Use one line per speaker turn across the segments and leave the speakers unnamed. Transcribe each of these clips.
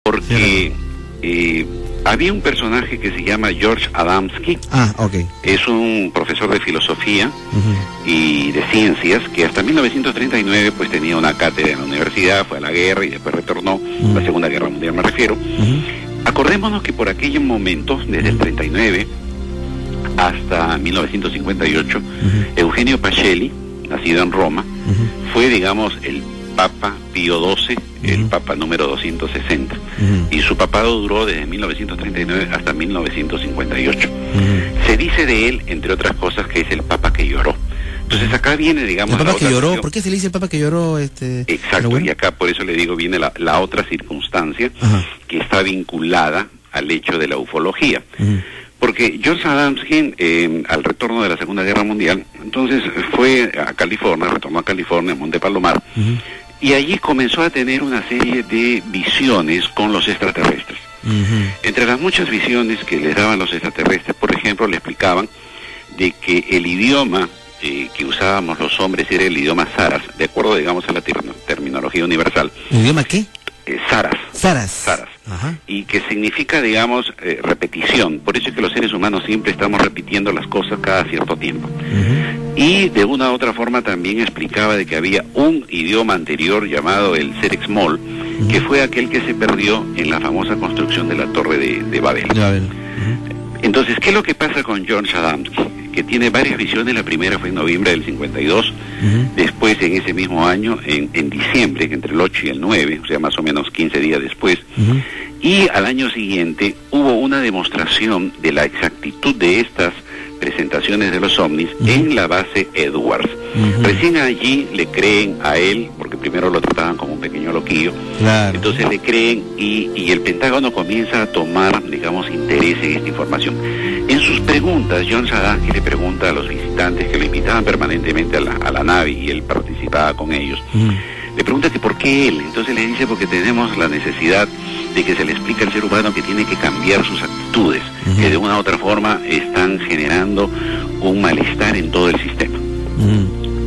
porque había un personaje que se llama George Adamski. Es un profesor de filosofía y de ciencias que hasta 1939 pues tenía una cátedra en la universidad, fue a la guerra y después retornó, la Segunda Guerra Mundial me refiero. Acordémonos que por aquellos momentos, desde el 39 hasta 1958, Eugenio Pacelli, nacido en Roma, fue, digamos, el Papa Pío XII, el Papa número 260, y su papado duró desde 1939 hasta 1958. Se dice de él, entre otras cosas, que es el Papa que lloró. Entonces acá viene, digamos,
el Papa que lloró. ¿Por qué se le dice el Papa que lloró?
Exacto, bueno. Y acá por eso le digo, viene la otra circunstancia que está vinculada al hecho de la ufología. Porque George Adamski, al retorno de la Segunda Guerra Mundial, entonces fue a California, retornó a California, a Monte Palomar, y allí comenzó a tener una serie de visiones con los extraterrestres. Entre las muchas visiones que les daban los extraterrestres, por ejemplo, le explicaban de que el idioma que usábamos los hombres era el idioma Saras, de acuerdo, digamos, a la terminología universal.
¿El idioma qué?
Saras. Y que significa, digamos, repetición. Por eso es que los seres humanos siempre estamos repitiendo las cosas cada cierto tiempo. Y de una u otra forma también explicaba de que había un idioma anterior llamado el Serexmol, que fue aquel que se perdió en la famosa construcción de la Torre de Babel. Entonces, ¿qué es lo que pasa con George Adamski? Que tiene varias visiones. La primera fue en noviembre del 52, después en ese mismo año, en diciembre, entre el 8 y el 9, o sea, más o menos 15 días después, y al año siguiente hubo una demostración de la exactitud de estas presentaciones de los ovnis en la base Edwards. Recién allí le creen a él, porque primero lo trataban como un pequeño loquillo, entonces le creen y el Pentágono comienza a tomar, digamos, interés en esta información. En sus preguntas, John Adamski le pregunta a los visitantes que lo invitaban permanentemente a la nave y él participaba con ellos, le pregunta que por qué él. Entonces le dice: porque tenemos la necesidad de que se le explique al ser humano que tiene que cambiar sus actitudes, que de una u otra forma están generando un malestar en todo el sistema.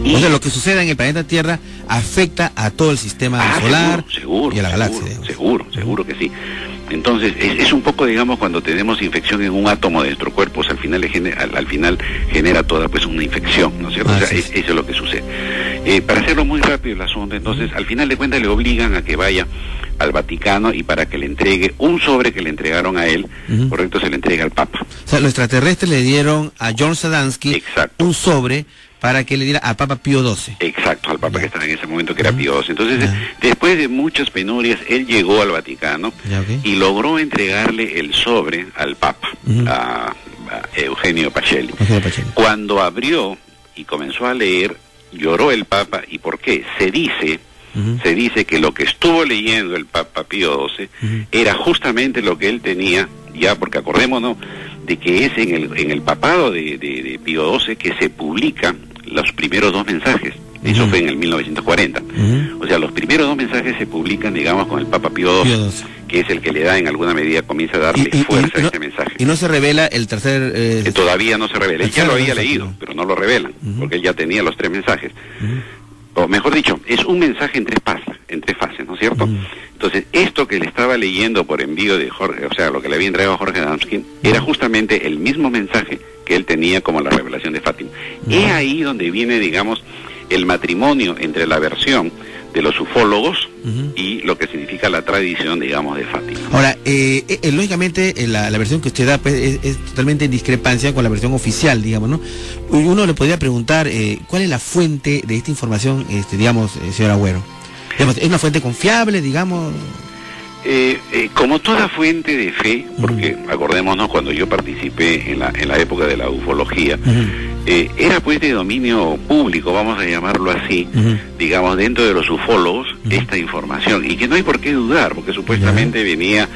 O sea, lo que suceda en el planeta Tierra afecta a todo el sistema solar y a la galaxia.
Seguro que sí. Entonces, es un poco, digamos, cuando tenemos infección en un átomo de nuestro cuerpo, al final genera toda pues una infección, ¿no es cierto? O sea, eso es lo que sucede. Para hacerlo muy rápido el asunto, entonces, al final de cuentas le obligan a que vaya al Vaticano y para que le entregue un sobre que le entregaron a él, correcto, se le entrega al Papa.
O sea, los extraterrestres le dieron a George Adamski un sobre para que le diera al Papa Pío XII. Exacto,
al Papa que estaba en ese momento, que era Pío XII. Entonces, después de muchas penurias, él llegó al Vaticano y logró entregarle el sobre al Papa, a Eugenio Pacelli. Cuando abrió y comenzó a leer, lloró el Papa. ¿Y por qué? Se dice que lo que estuvo leyendo el Papa Pío XII era justamente lo que él tenía, ya, porque acordémonos de que es en el papado de Pío XII que se publican los primeros dos mensajes. Eso fue en el 1940. O sea, los primeros dos mensajes se publican, digamos, con el Papa Pío XII, que es el que le da, en alguna medida, comienza a darle fuerza a ese mensaje.
Y no se revela el tercer...
Que todavía no se revela. Él ya lo había leído, pero no lo revelan, porque él ya tenía los tres mensajes. O mejor dicho, es un mensaje en tres fases, ¿no es cierto? Entonces, esto que le estaba leyendo por envío de Jorge, o sea, lo que le había entregado a Jorge Adamski, era justamente el mismo mensaje que él tenía como la revelación de Fátima. Es ahí donde viene, digamos, el matrimonio entre la versión de los ufólogos y lo que significa la tradición, digamos, de Fátima.
Ahora, lógicamente, la versión que usted da pues, es totalmente en discrepancia con la versión oficial, digamos, ¿no? Uno le podría preguntar, ¿cuál es la fuente de esta información, digamos, señor Agüero? Digamos, ¿es una fuente confiable, digamos?
Como toda fuente de fe, porque acordémonos, cuando yo participé en la época de la ufología, era pues de dominio público, vamos a llamarlo así, digamos, dentro de los ufólogos, esta información, y que no hay por qué dudar, porque supuestamente venía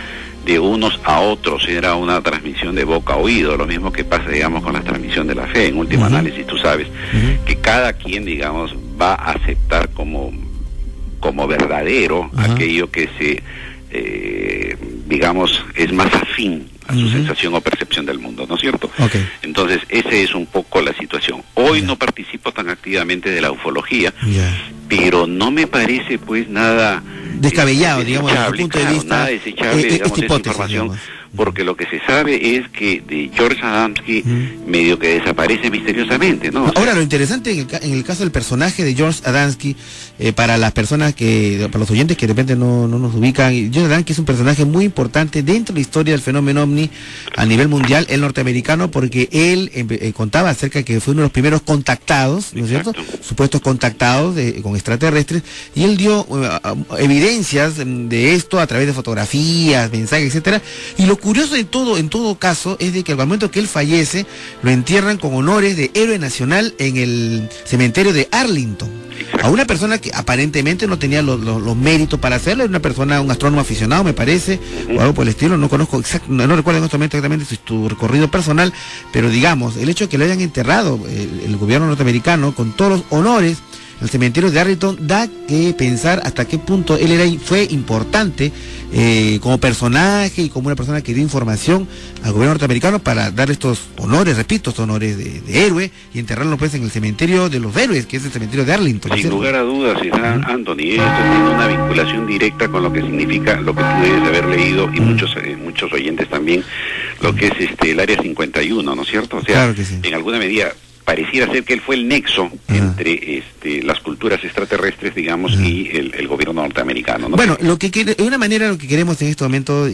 de unos a otros, era una transmisión de boca a oído, lo mismo que pasa, digamos, con la transmisión de la fe. En último análisis, tú sabes que cada quien, digamos, va a aceptar como verdadero aquello que digamos, es más afín a su sensación o percepción del mundo, ¿no es cierto? Entonces, esa es un poco la situación. Hoy no participo tan activamente de la ufología, pero no me parece pues nada
descabellado, digamos, desde el punto de vista,
nada desechable, digamos, esa información, digamos. Porque lo que se sabe es que de George Adamski medio que desaparece misteriosamente, ¿no?
Ahora, lo interesante en el caso del personaje de George Adamski, para las personas para los oyentes que de repente no nos ubican, George Adamski es un personaje muy importante dentro de la historia del fenómeno ovni a nivel mundial, el norteamericano, porque él contaba acerca de que fue uno de los primeros contactados, ¿no es cierto? Supuestos contactados con extraterrestres, y él dio evidencias de esto a través de fotografías, mensajes, etcétera, y lo curioso de todo, en todo caso, es de que al momento que él fallece, lo entierran con honores de héroe nacional en el cementerio de Arlington. A una persona que aparentemente no tenía los méritos para hacerlo, era una persona, un astrónomo aficionado, me parece, o algo por el estilo, no conozco no recuerdo en este momento exactamente su recorrido personal, pero digamos, el hecho de que lo hayan enterrado el gobierno norteamericano con todos los honores el cementerio de Arlington da que pensar hasta qué punto él fue importante como personaje y como una persona que dio información al gobierno norteamericano para darle estos honores, repito, estos honores de héroe y enterrarlo pues en el cementerio de los héroes, que es el cementerio de Arlington.
Sin lugar a dudas, Anthony, esto tiene una vinculación directa con lo que significa, lo que tú debes haber leído y muchos oyentes también, lo que es el Área 51, ¿no es cierto? O sea,
claro que sí.
En alguna medida pareciera ser que él fue el nexo entre las culturas extraterrestres, digamos, y el gobierno norteamericano, ¿no?
Bueno, de una manera lo que queremos en este momento,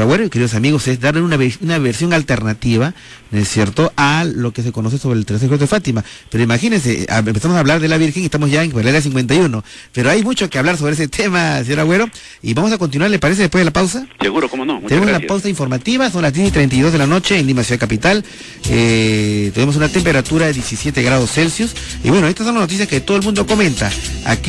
bueno, queridos amigos, es darle una versión alternativa, ¿no es cierto?, a lo que se conoce sobre el tercer secreto de Fátima. Pero imagínense, empezamos a hablar de la Virgen y estamos ya en el Área 51, pero hay mucho que hablar sobre ese tema, señor Agüero, y vamos a continuar, ¿le parece, después de la pausa?
Seguro, cómo no.
Tenemos una pausa informativa, son las 10:32 de la noche en Lima, Ciudad Capital. Tenemos una temperatura de 17 grados Celsius. Y bueno, estas son las noticias que todo el mundo comenta aquí.